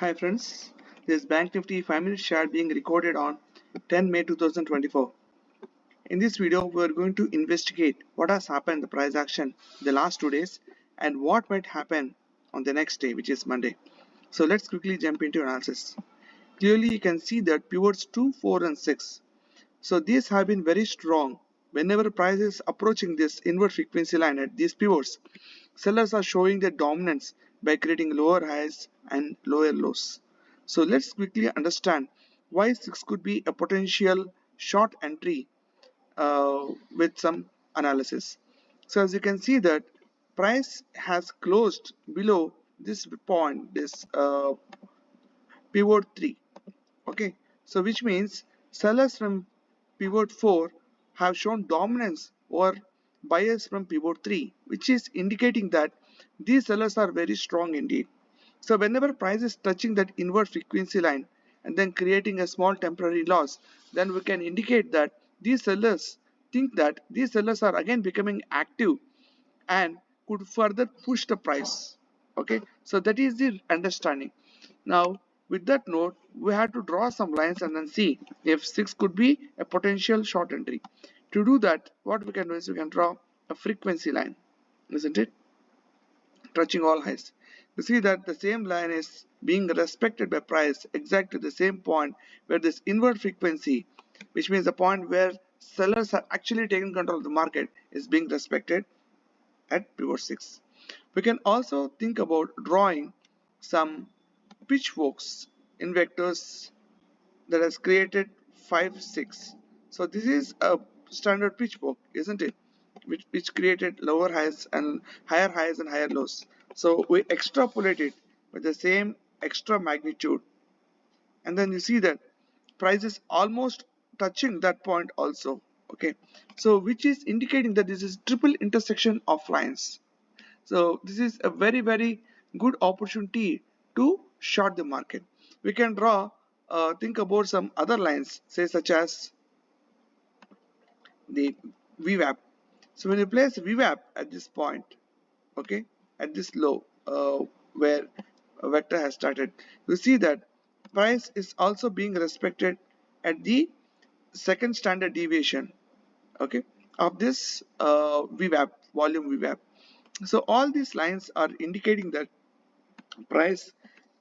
Hi friends, this is Bank Nifty 5-minute chart being recorded on 10 May 2024. In this video, we are going to investigate what has happened in the price action in the last 2 days and what might happen on the next day, which is Monday. So let's quickly jump into analysis. Clearly, you can see that pivots 2, 4 and 6. So these have been very strong. Whenever price is approaching this inward frequency line at these pivots, sellers are showing their dominance by creating lower highs and lower lows. So let's quickly understand why 6 could be a potential short entry with some analysis. So as you can see that price has closed below this point, this pivot 3. Okay, so which means sellers from pivot 4 have shown dominance over buyers from pivot 3, which is indicating that these sellers are very strong indeed. So whenever price is touching that inward frequency line and then creating a small temporary loss, then we can indicate that these sellers think that these sellers are again becoming active and could further push the price. Okay, so that is the understanding. Now with that note, we have to draw some lines and then see if 6 could be a potential short entry. To do that, what we can do is we can draw a frequency line, isn't it, touching all highs. You see that the same line is being respected by price exactly the same point where this inward frequency, which means the point where sellers are actually taking control of the market, is being respected at pivot 6. We can also think about drawing some pitchforks in vectors that has created 5 6. So this is a standard pitchfork, isn't it, which created lower highs and higher lows. So we extrapolate it with the same extra magnitude, and then you see that price is almost touching that point also. Okay, so which is indicating that this is triple intersection of lines. So this is a very good opportunity to short the market. We can draw, think about some other lines, say such as the VWAP. So when you place VWAP at this point, okay, at this low where a vector has started, you see that price is also being respected at the second standard deviation, okay, of this VWAP, volume VWAP. So all these lines are indicating that price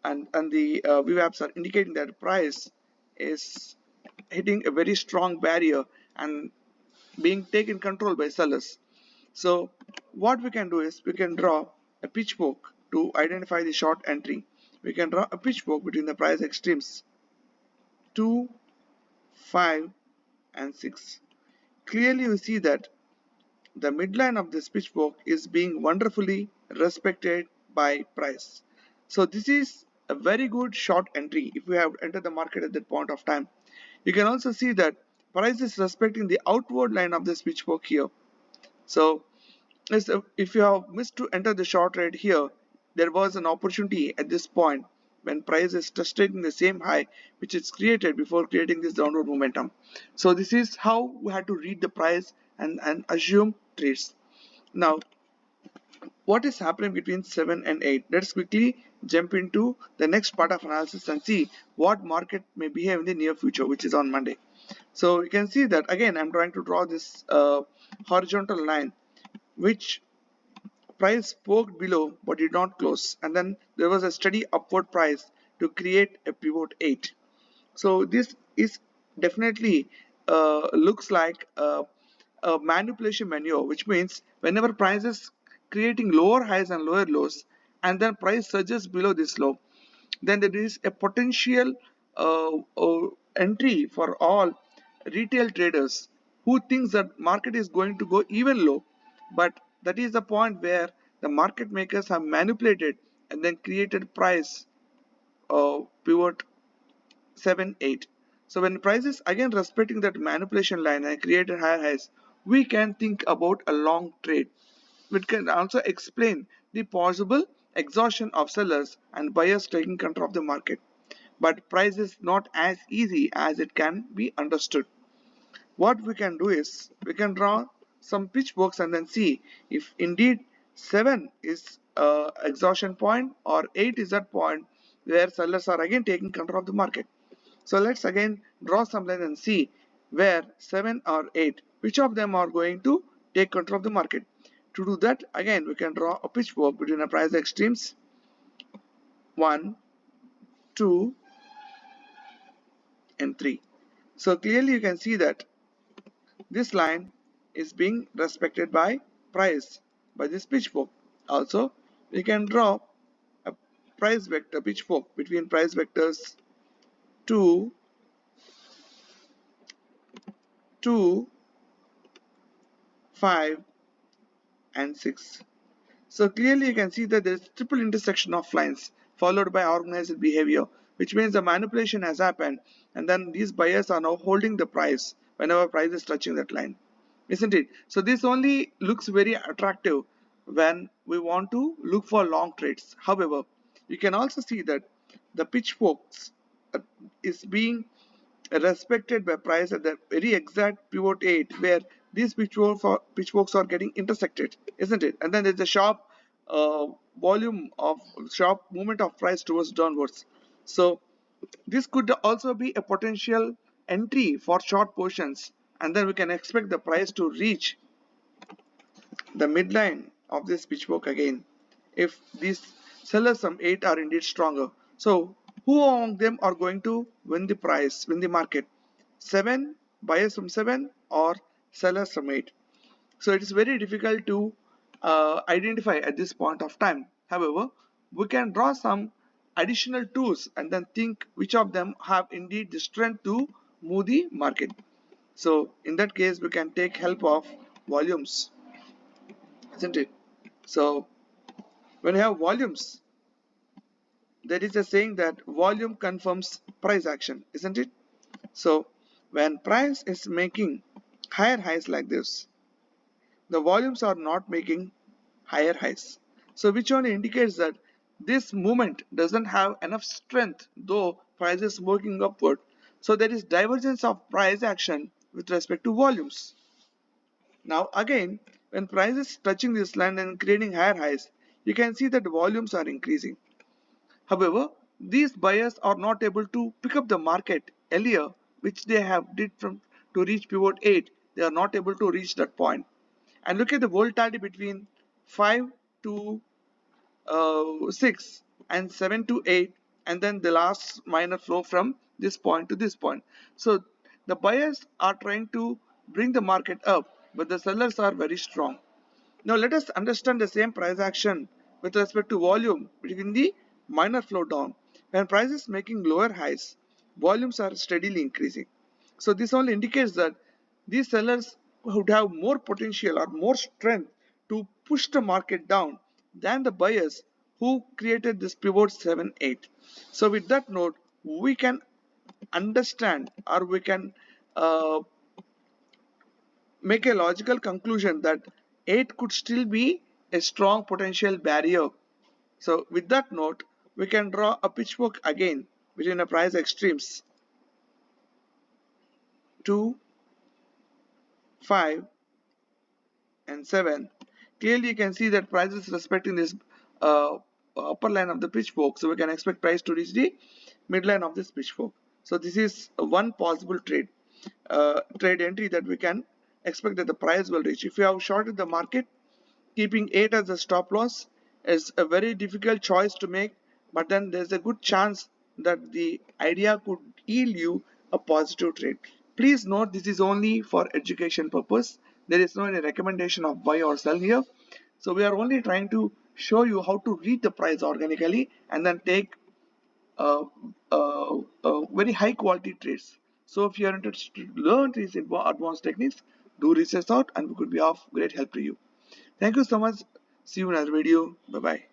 and the VWAPs are indicating that price is hitting a very strong barrier and being taken control by sellers. So what we can do is we can draw a pitchfork to identify the short entry. We can draw a pitchfork between the price extremes 2, 5 and 6. Clearly you see that the midline of this pitchfork is being wonderfully respected by price. So this is a very good short entry if we have entered the market at that point of time. You can also see that price is respecting the outward line of this pitchfork here. So if you have missed to enter the short trade here, there was an opportunity at this point when price is testing the same high which is created before creating this downward momentum. So this is how we had to read the price and assume trades. Now what is happening between 7 and 8? Let's quickly jump into the next part of analysis and see what market may behave in the near future, which is on Monday. So you can see that again I'm trying to draw this horizontal line which price poked below but did not close, and then there was a steady upward price to create a pivot 8. So this is definitely looks like a manipulation maneuver, which means whenever price is creating lower highs and lower lows and then price surges below this low, then there is a potential entry for all retail traders who thinks that market is going to go even low, but that is the point where the market makers have manipulated and then created price pivot 7 8. So when price is again respecting that manipulation line and created higher highs, we can think about a long trade, which can also explain the possible exhaustion of sellers and buyers taking control of the market. But price is not as easy as it can be understood. What we can do is we can draw some pitchforks and then see if indeed 7 is exhaustion point or 8 is that point where sellers are again taking control of the market. So let's again draw some line and see where 7 or 8, which of them are going to take control of the market. To do that, again we can draw a pitchfork between the price extremes 1, 2 and 3. So clearly you can see that this line is being respected by price by this pitchfork. Also, we can draw a price vector pitchfork between price vectors 2, 2, 5 and 6. So clearly you can see that there is triple intersection of lines followed by organized behavior, which means the manipulation has happened and then these buyers are now holding the price whenever price is touching that line, isn't it? So this only looks very attractive when we want to look for long trades. However, you can also see that the pitchforks is being respected by price at the very exact pivot 8 where these pitchforks are getting intersected, isn't it? And then there's a sharp volume of sharp movement of price towards downwards. So this could also be a potential entry for short positions, and then we can expect the price to reach the midline of this pitchfork again if these sellers from 8 are indeed stronger. So who among them are going to win the price, win the market? 7, buyers from 7 or sellers from 8? So it is very difficult to identify at this point of time. However, we can draw some additional tools and then think which of them have indeed the strength to move the market. So in that case, we can take help of volumes, isn't it? So when you have volumes, there is a saying that volume confirms price action, isn't it? So when price is making higher highs like this, the volumes are not making higher highs. So which only indicates that this movement doesn't have enough strength though price is working upward. So there is divergence of price action with respect to volumes. Now again, when price is touching this line and creating higher highs, you can see that the volumes are increasing. However, these buyers are not able to pick up the market earlier, which they have did from to reach pivot 8. They are not able to reach that point. And look at the volatility between 5 to 6 and 7 to 8, and then the last minor flow from this point to this point. So the buyers are trying to bring the market up, but the sellers are very strong. Now let us understand the same price action with respect to volume between the minor flow down. When price is making lower highs, volumes are steadily increasing. So this only indicates that these sellers would have more potential or more strength to push the market down than the buyers who created this pivot 7 8. So with that note, we can understand or we can make a logical conclusion that 8 could still be a strong potential barrier. So with that note, we can draw a pitchfork again between the price extremes 2, 5 and 7. Clearly you can see that price is respecting this upper line of the pitchfork, so we can expect price to reach the midline of this pitchfork. So this is one possible trade entry that we can expect that the price will reach. If you have shorted the market, keeping 8 as a stop loss is a very difficult choice to make, but then there's a good chance that the idea could yield you a positive trade. Please note this is only for education purpose. There is no any recommendation of buy or sell here. So we are only trying to show you how to read the price organically and then take very high quality trades. So if you are interested to learn these advanced techniques, do research out and we could be of great help to you. Thank you so much. See you in another video. Bye bye.